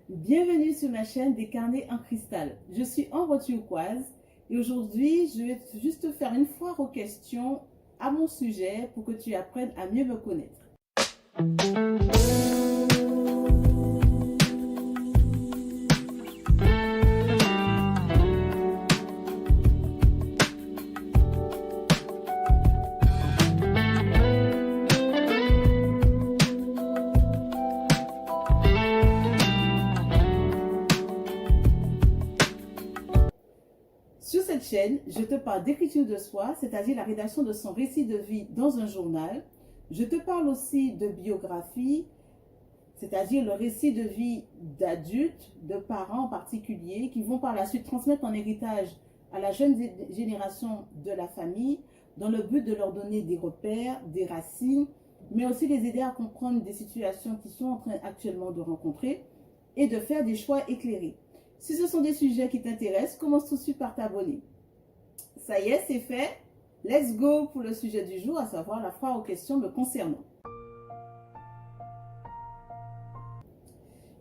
Bienvenue sur ma chaîne des carnets en cristal. Je suis Ambre Turquoise et aujourd'hui, je vais juste faire une foire aux questions à mon sujet pour que tu apprennes à mieux me connaître. Sur cette chaîne, je te parle d'écriture de soi, c'est-à-dire la rédaction de son récit de vie dans un journal. Je te parle aussi de biographie, c'est-à-dire le récit de vie d'adultes, de parents en particulier, qui vont par la suite transmettre en héritage à la jeune génération de la famille, dans le but de leur donner des repères, des racines, mais aussi les aider à comprendre des situations qu'ils sont en train actuellement de rencontrer et de faire des choix éclairés. Si ce sont des sujets qui t'intéressent, commence tout de suite par t'abonner. Ça y est, c'est fait. Let's go pour le sujet du jour, à savoir la foire aux questions me concernant.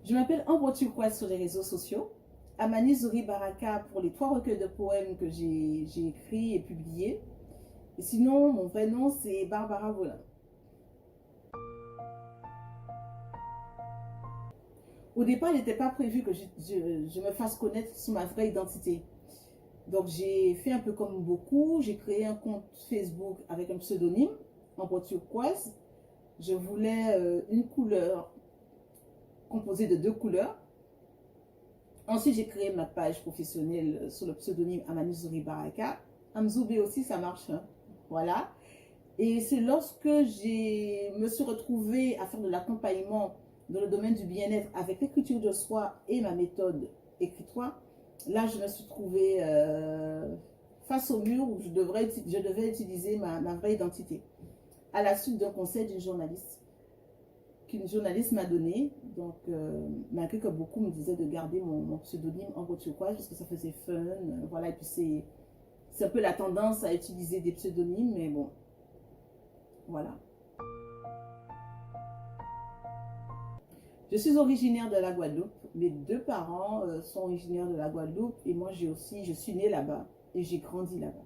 Je m'appelle Ambre Turquoise sur les réseaux sociaux. Amani Zouri Baraka pour les 3 recueils de poèmes que j'ai écrits et publiés. Et sinon, mon vrai nom, c'est Barbara Volin. Au départ, il n'était pas prévu que je me fasse connaître sous ma vraie identité. Donc, j'ai fait un peu comme beaucoup. J'ai créé un compte Facebook avec un pseudonyme, Ambre Turquoise. Je voulais une couleur composée de 2 couleurs. Ensuite, j'ai créé ma page professionnelle sous le pseudonyme Amani Zouri Baraka. Amzoubé aussi, ça marche. Hein? Voilà. Et c'est lorsque je me suis retrouvée à faire de l'accompagnement dans le domaine du bien-être avec l'écriture de soi et ma méthode écritoire, là, je me suis trouvée face au mur où je devais utiliser ma vraie identité. À la suite d'un conseil d'une journaliste, qu'une journaliste m'a donné, donc malgré que beaucoup me disaient de garder mon pseudonyme Ambre Turquoise parce que ça faisait fun, voilà, et puis c'est un peu la tendance à utiliser des pseudonymes, mais bon, voilà. Je suis originaire de la Guadeloupe. Mes 2 parents sont originaires de la Guadeloupe et moi je suis née là-bas et j'ai grandi là-bas.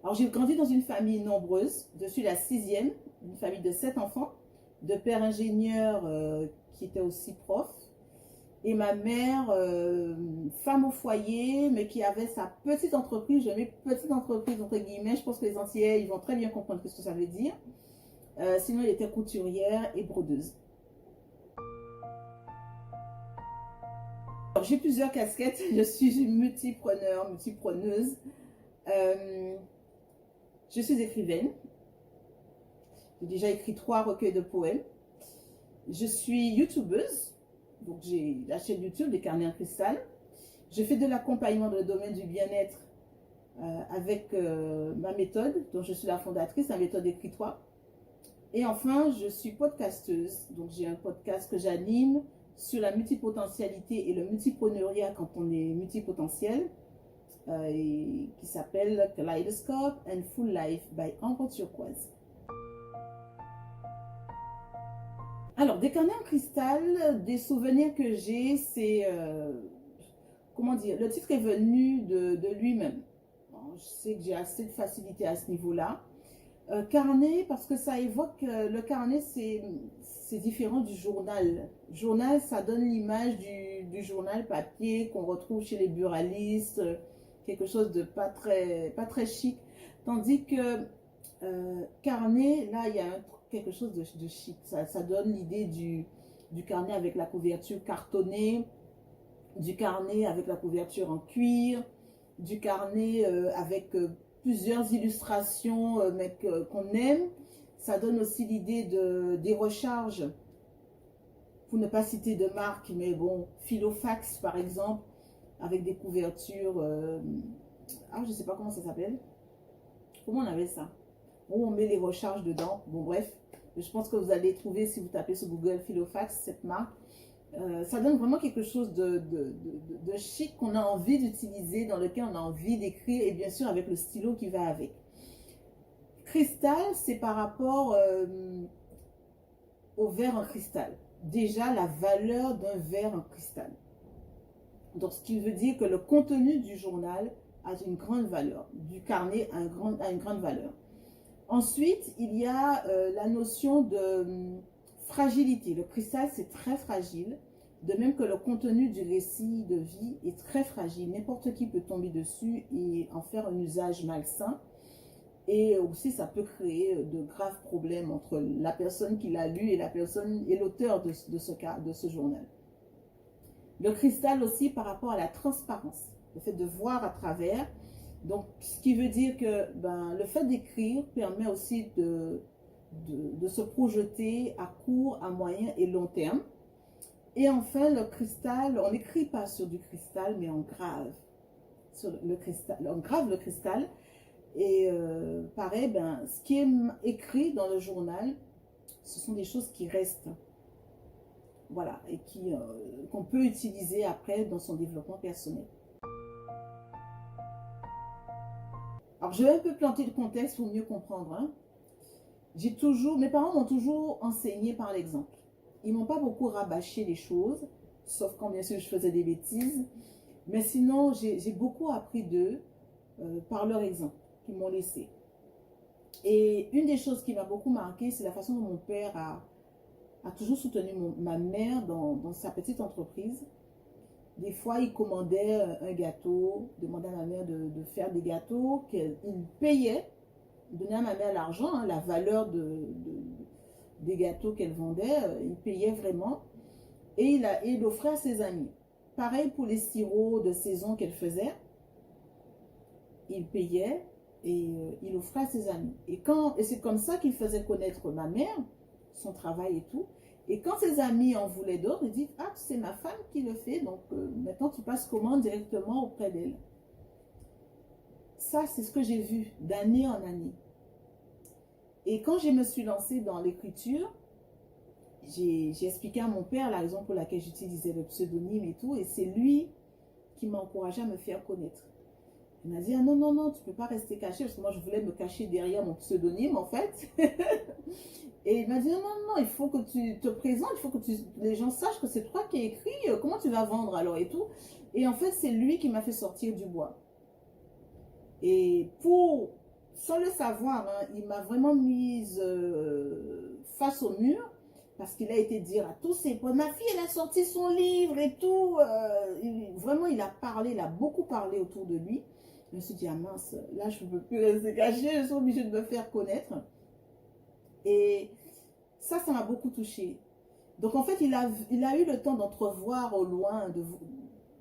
Alors j'ai grandi dans une famille nombreuse. Je suis la 6e, une famille de 7 enfants, de père ingénieur qui était aussi prof et ma mère, femme au foyer, mais qui avait sa petite entreprise. Je mets petite entreprise entre guillemets. Je pense que les Antillais ils vont très bien comprendre ce que ça veut dire. Sinon, elle était couturière et brodeuse. J'ai plusieurs casquettes. Je suis une multipreneur, multipreneuse. Je suis écrivaine. J'ai déjà écrit 3 recueils de poèmes. Je suis youtubeuse. Donc, j'ai la chaîne YouTube des carnets en cristal. Je fais de l'accompagnement dans le domaine du bien-être avec ma méthode, dont je suis la fondatrice, la méthode écritoire. Et enfin, je suis podcasteuse. Donc, j'ai un podcast que j'anime sur la multipotentialité et le multipreneuriat quand on est multipotentiel, qui s'appelle Kaleidoscope and Full Life by Ambre Turquoise. Alors, des carnets en cristal, des souvenirs que j'ai, c'est, comment dire, le titre est venu de lui-même. Bon, je sais que j'ai assez de facilité à ce niveau-là. Carnet, parce que ça évoque, le carnet, c'est différent du journal. Journal, ça donne l'image du journal papier qu'on retrouve chez les buralistes, quelque chose de pas très chic. Tandis que carnet, là, il y a quelque chose de chic. Ça donne l'idée du carnet avec la couverture cartonnée, du carnet avec la couverture en cuir, du carnet avec plusieurs illustrations mais qu'on aime. Ça donne aussi l'idée des recharges, pour ne pas citer de marque, mais bon, Filofax par exemple, avec des couvertures, je ne sais pas comment ça s'appelle. Comment on avait ça? Où on met les recharges dedans. Bon bref, je pense que vous allez trouver si vous tapez sur Google Filofax, cette marque. Ça donne vraiment quelque chose de chic qu'on a envie d'utiliser, dans lequel on a envie d'écrire, et bien sûr avec le stylo qui va avec. Cristal, c'est par rapport au verre en cristal. Déjà, la valeur d'un verre en cristal. Donc, ce qui veut dire que le contenu du journal a une grande valeur, du carnet a une grande valeur. Ensuite, il y a la notion de fragilité. Le cristal, c'est très fragile, de même que le contenu du récit de vie est très fragile. N'importe qui peut tomber dessus et en faire un usage malsain. Et aussi, ça peut créer de graves problèmes entre la personne qui l'a lu et la personne et l'auteur de ce journal. Le cristal aussi par rapport à la transparence, le fait de voir à travers. Donc, ce qui veut dire que le fait d'écrire permet aussi de se projeter à court, à moyen et long terme. Et enfin, le cristal, on n'écrit pas sur du cristal, mais on grave sur le cristal. On grave le cristal. Et pareil, ce qui est écrit dans le journal, ce sont des choses qui restent. Voilà, et qu'on peut utiliser après dans son développement personnel. Alors, je vais un peu planter le contexte pour mieux comprendre. Hein. Mes parents m'ont toujours enseigné par l'exemple. Ils m'ont pas beaucoup rabâché les choses, sauf quand bien sûr je faisais des bêtises. Mais sinon, j'ai beaucoup appris d'eux par leur exemple qu'ils m'ont laissé. Et une des choses qui m'a beaucoup marqué, c'est la façon dont mon père a toujours soutenu ma mère dans sa petite entreprise. Des fois, il commandait un gâteau, demandait à ma mère de faire des gâteaux, qu'il payait, il donnait à ma mère l'argent, hein, la valeur des gâteaux qu'elle vendait, il payait vraiment. Et il offrait à ses amis. Pareil pour les sirops de saison qu'elle faisait, il payait et il offrait à ses amis. Et c'est comme ça qu'il faisait connaître ma mère, son travail et tout. Et quand ses amis en voulaient d'autres, ils disent « Ah, c'est ma femme qui le fait, donc maintenant tu passes commande directement auprès d'elle. » Ça, c'est ce que j'ai vu d'année en année. Et quand je me suis lancée dans l'écriture, j'ai expliqué à mon père la raison pour laquelle j'utilisais le pseudonyme et tout, et c'est lui qui m'a encouragé à me faire connaître. Il m'a dit « Ah non, non, non, tu ne peux pas rester caché, parce que moi je voulais me cacher derrière mon pseudonyme en fait. » Et il m'a dit, non, non, non, il faut que tu te présentes, il faut que les gens sachent que c'est toi qui as écrit, comment tu vas vendre alors et tout. Et en fait, c'est lui qui m'a fait sortir du bois. Et sans le savoir, hein, il m'a vraiment mise face au mur, parce qu'il a été dire à tous ses potes, ma fille, elle a sorti son livre et tout. Vraiment, il a parlé, il a beaucoup parlé autour de lui. Je me suis dit, ah mince, là, je ne peux plus rester cachée, je suis obligée de me faire connaître. Et ça m'a beaucoup touchée. Donc en fait, il a eu le temps d'entrevoir au loin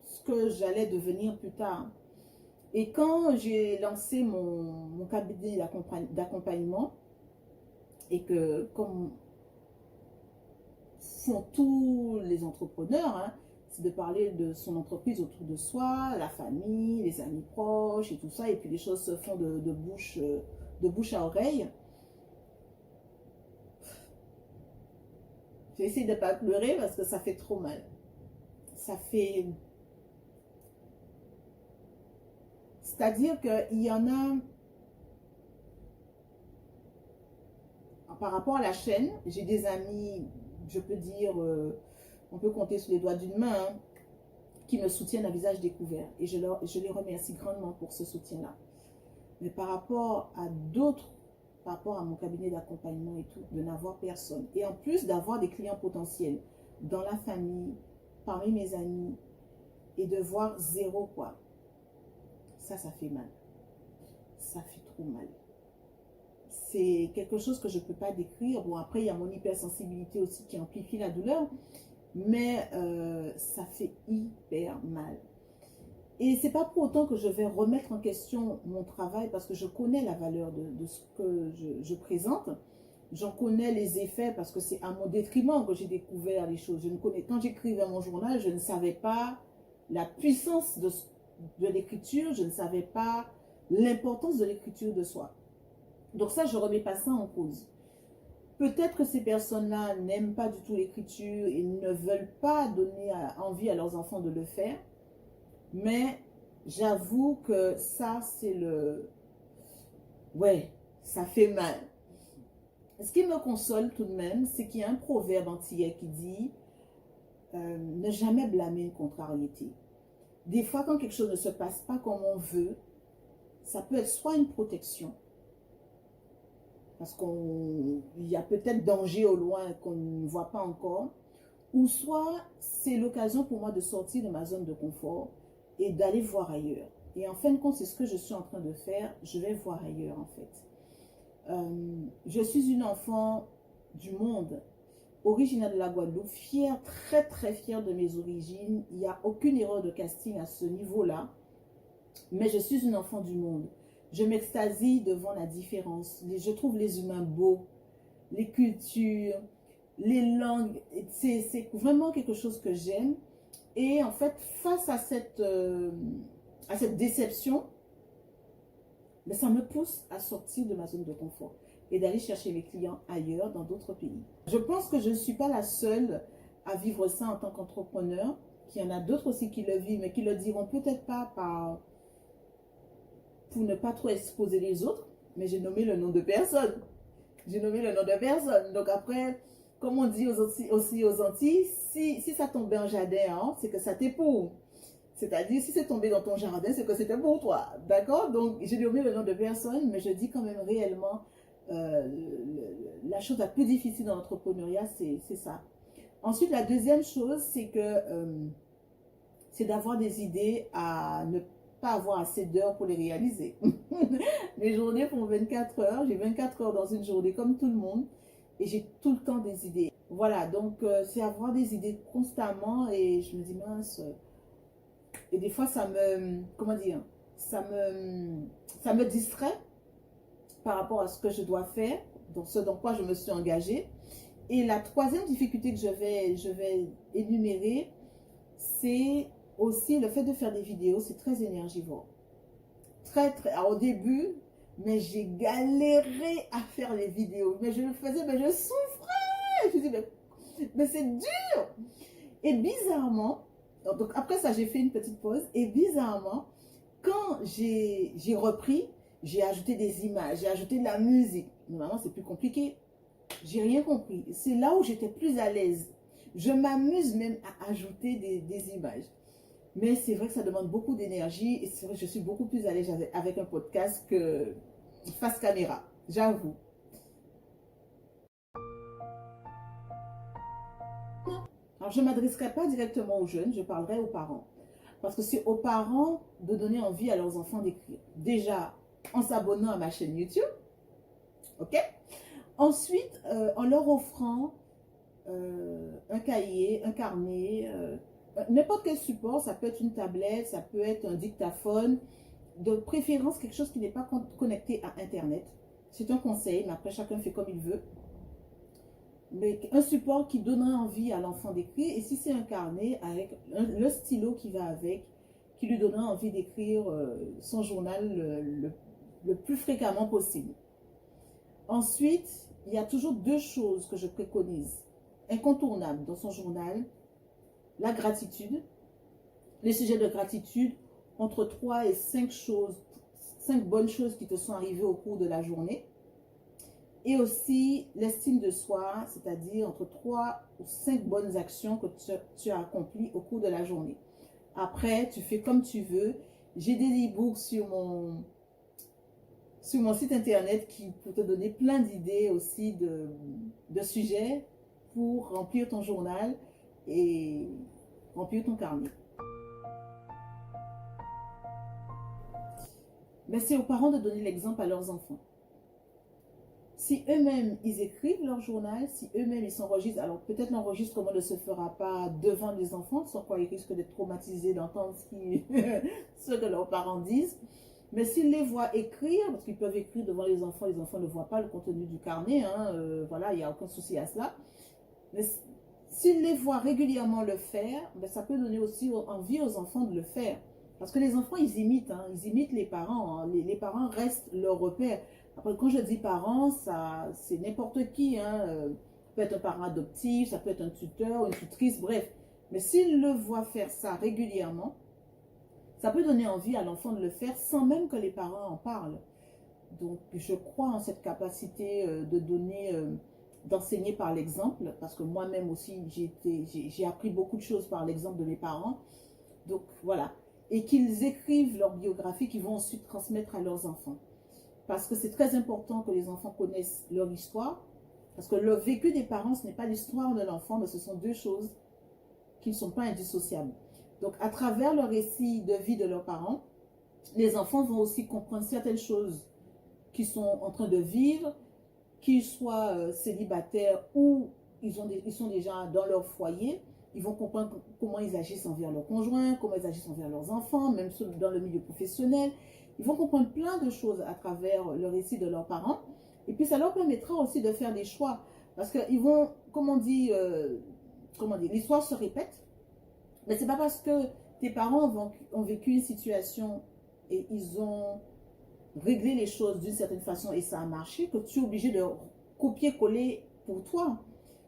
ce que j'allais devenir plus tard. Et quand j'ai lancé mon cabinet d'accompagnement, et que comme font tous les entrepreneurs, hein, c'est de parler de son entreprise autour de soi, la famille, les amis proches et tout ça, et puis les choses se font de bouche à oreille. J'essaie de ne pas pleurer parce que ça fait trop mal. Ça fait... C'est-à-dire qu'il y en a... Par rapport à la chaîne, j'ai des amis, je peux dire, on peut compter sur les doigts d'une main, hein, qui me soutiennent à visage découvert. Et je les remercie grandement pour ce soutien-là. Mais par rapport à d'autres, par rapport à mon cabinet d'accompagnement et tout, de n'avoir personne. Et en plus d'avoir des clients potentiels dans la famille, parmi mes amis, et de voir zéro quoi. Ça fait mal. Ça fait trop mal. C'est quelque chose que je ne peux pas décrire. Bon, après, il y a mon hypersensibilité aussi qui amplifie la douleur. Mais ça fait hyper mal. Et c'est pas pour autant que je vais remettre en question mon travail parce que je connais la valeur de ce que je présente. J'en connais les effets parce que c'est à mon détriment que j'ai découvert les choses. Quand j'écrivais mon journal, je ne savais pas la puissance de l'écriture, je ne savais pas l'importance de l'écriture de soi. Donc ça, je ne remets pas ça en cause. Peut-être que ces personnes-là n'aiment pas du tout l'écriture et ne veulent pas donner envie à leurs enfants de le faire. Mais j'avoue que ça, c'est le... Ouais, ça fait mal. Ce qui me console tout de même, c'est qu'il y a un proverbe antillais qui dit ne jamais blâmer une contrariété. Des fois, quand quelque chose ne se passe pas comme on veut, ça peut être soit une protection, parce qu'il y a peut-être danger au loin qu'on ne voit pas encore, ou soit c'est l'occasion pour moi de sortir de ma zone de confort et d'aller voir ailleurs. Et en fin de compte, c'est ce que je suis en train de faire. Je vais voir ailleurs en fait. Je suis une enfant du monde, originaire de la Guadeloupe, fière, très très fière de mes origines. Il n'y a aucune erreur de casting à ce niveau-là. Mais je suis une enfant du monde. Je m'extasie devant la différence. Je trouve les humains beaux, les cultures, les langues. C'est vraiment quelque chose que j'aime. Et en fait, face à cette déception, mais ça me pousse à sortir de ma zone de confort et d'aller chercher mes clients ailleurs, dans d'autres pays. Je pense que je ne suis pas la seule à vivre ça en tant qu'entrepreneur, qu'il y en a d'autres aussi qui le vivent, mais qui le diront peut-être pas pour ne pas trop exposer les autres, mais j'ai nommé le nom de personne. J'ai nommé le nom de personne. Donc après, comme on dit aussi aux Antilles, si ça tombait en jardin, hein, c'est que ça t'est pour. C'est-à-dire, si c'est tombé dans ton jardin, c'est que c'était pour toi. D'accord? Donc, j'ai nommé le nom de personne, mais je dis quand même réellement, la chose la plus difficile dans l'entrepreneuriat, c'est ça. Ensuite, la deuxième chose, c'est que c'est d'avoir des idées à ne pas avoir assez d'heures pour les réaliser. Mes journées font 24 heures, j'ai 24 heures dans une journée comme tout le monde et j'ai tout le temps des idées. Voilà, donc c'est avoir des idées constamment et je me dis mince, et des fois ça me, comment dire, ça me distrait par rapport à ce que je dois faire, dans ce dans quoi je me suis engagée. Et la troisième difficulté que je vais énumérer, c'est aussi le fait de faire des vidéos, c'est très énergivore. Alors, au début, mais j'ai galéré à faire les vidéos. Mais je le faisais, mais je souffrais. Je me dis, mais c'est dur. Et bizarrement, donc après ça, j'ai fait une petite pause. Et bizarrement, quand j'ai repris, j'ai ajouté des images, j'ai ajouté de la musique. Normalement, c'est plus compliqué. J'ai rien compris. C'est là où j'étais plus à l'aise. Je m'amuse même à ajouter des images. Mais c'est vrai que ça demande beaucoup d'énergie et c'est vrai que je suis beaucoup plus à l'aise avec un podcast que face caméra, j'avoue. Alors, je ne m'adresserai pas directement aux jeunes, je parlerai aux parents. Parce que c'est aux parents de donner envie à leurs enfants d'écrire. Déjà, en s'abonnant à ma chaîne YouTube, ok? Ensuite, en leur offrant un cahier, un carnet, n'importe quel support, ça peut être une tablette, ça peut être un dictaphone, de préférence quelque chose qui n'est pas connecté à Internet. C'est un conseil, mais après chacun fait comme il veut. Mais un support qui donnera envie à l'enfant d'écrire, et si c'est un carnet avec le stylo qui va avec, qui lui donnera envie d'écrire son journal le plus fréquemment possible. Ensuite, il y a toujours deux choses que je préconise, incontournables dans son journal. La gratitude, les sujets de gratitude, entre 3 et 5 choses, 5 bonnes choses qui te sont arrivées au cours de la journée. Et aussi l'estime de soi, c'est-à-dire entre 3 ou 5 bonnes actions que tu as accomplies au cours de la journée. Après, tu fais comme tu veux. J'ai des e-books sur mon site internet qui peut te donner plein d'idées aussi de sujets pour remplir ton journal et remplir ton carnet. Mais c'est aux parents de donner l'exemple à leurs enfants. Si eux-mêmes, ils écrivent leur journal, si eux-mêmes, ils s'enregistrent, alors peut-être l'enregistrement ne se fera pas devant les enfants, sans quoi ils risquent d'être traumatisés d'entendre ce que leurs parents disent. Mais s'ils les voient écrire, parce qu'ils peuvent écrire devant les enfants ne voient pas le contenu du carnet, hein, voilà, il n'y a aucun souci à cela. Mais s'ils les voient régulièrement le faire, ben, ça peut donner aussi envie aux enfants de le faire. Parce que les enfants, ils imitent, hein, ils imitent les parents. Hein, les parents restent leur repère. Après, quand je dis parents, c'est n'importe qui. Hein, ça peut être un parent adoptif, ça peut être un tuteur, une tutrice, bref. Mais s'ils le voient faire ça régulièrement, ça peut donner envie à l'enfant de le faire sans même que les parents en parlent. Donc, je crois en cette capacité de donner, d'enseigner par l'exemple, parce que moi-même aussi, j'ai appris beaucoup de choses par l'exemple de mes parents. Donc, voilà. Et qu'ils écrivent leur biographie qu'ils vont ensuite transmettre à leurs enfants. Parce que c'est très important que les enfants connaissent leur histoire. Parce que le vécu des parents, ce n'est pas l'histoire de l'enfant, mais ce sont deux choses qui ne sont pas indissociables. Donc, à travers le récit de vie de leurs parents, les enfants vont aussi comprendre certaines choses qu'ils sont en train de vivre, qu'ils soient célibataires ou ils sont déjà dans leur foyer. Ils vont comprendre comment ils agissent envers leurs conjoints, comment ils agissent envers leurs enfants, même dans le milieu professionnel. Ils vont comprendre plein de choses à travers le récit de leurs parents. Et puis, ça leur permettra aussi de faire des choix. Parce qu'ils vont, comme on dit, l'histoire se répète. Mais ce n'est pas parce que tes parents ont vécu une situation et ils ont réglé les choses d'une certaine façon et ça a marché que tu es obligé de copier-coller pour toi.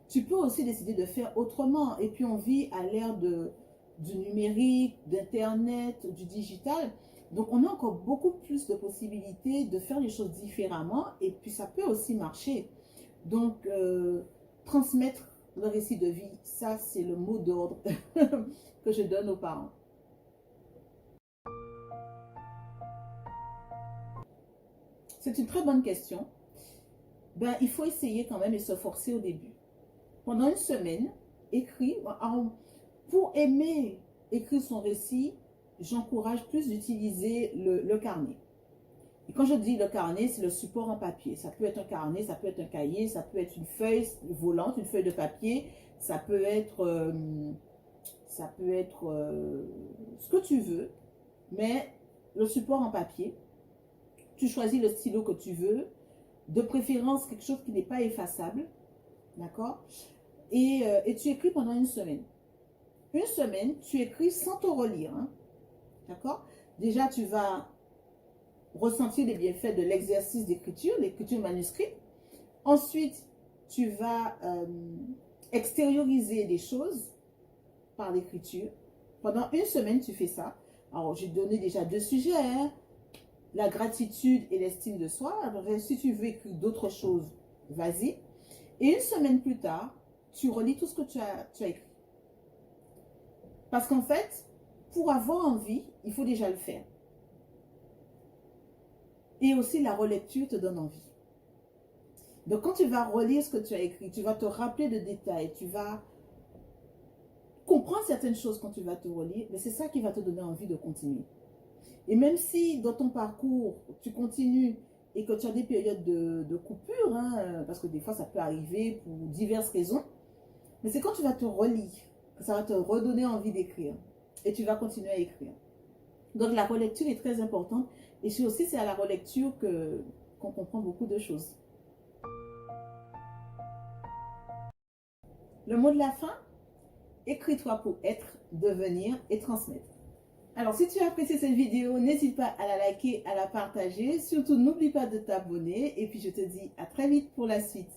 Tu peux aussi décider de faire autrement. Et puis, on vit à l'ère du numérique, d'Internet, du digital. Donc, on a encore beaucoup plus de possibilités de faire les choses différemment. Et puis, ça peut aussi marcher. Donc, transmettre le récit de vie, ça, c'est le mot d'ordre que je donne aux parents. C'est une très bonne question. Ben, il faut essayer quand même et se forcer au début. Pendant une semaine, écris. Pour aimer écrire son récit, j'encourage plus d'utiliser le carnet. Et quand je dis le carnet, c'est le support en papier. Ça peut être un carnet, ça peut être un cahier, ça peut être une feuille volante, une feuille de papier. Ça peut être ce que tu veux, mais le support en papier, tu choisis le stylo que tu veux, de préférence quelque chose qui n'est pas effaçable, d'accord? Et tu écris pendant une semaine. Une semaine, tu écris sans te relire, hein, d'accord? Déjà, tu vas ressentir les bienfaits de l'exercice d'écriture, l'écriture manuscrite. Ensuite, tu vas extérioriser des choses par l'écriture. Pendant une semaine, tu fais ça. Alors, j'ai donné déjà 2 sujets, hein, la gratitude et l'estime de soi. Alors, si tu veux écrire d'autres choses, vas-y. Et une semaine plus tard, tu relis tout ce que tu as écrit. Parce qu'en fait, pour avoir envie, il faut déjà le faire. Et aussi, la relecture te donne envie. Donc, quand tu vas relire ce que tu as écrit, tu vas te rappeler de détails, tu vas comprendre certaines choses quand tu vas te relire, mais c'est ça qui va te donner envie de continuer. Et même si dans ton parcours, tu continues et que tu as des périodes de coupure, hein, parce que des fois ça peut arriver pour diverses raisons, mais c'est quand tu vas te relire que ça va te redonner envie d'écrire et tu vas continuer à écrire. Donc la relecture est très importante et c'est à la relecture qu'on comprend beaucoup de choses. Le mot de la fin, écris-toi pour être, devenir et transmettre. Alors, si tu as apprécié cette vidéo, n'hésite pas à la liker, à la partager. Surtout, n'oublie pas de t'abonner. Et puis, je te dis à très vite pour la suite.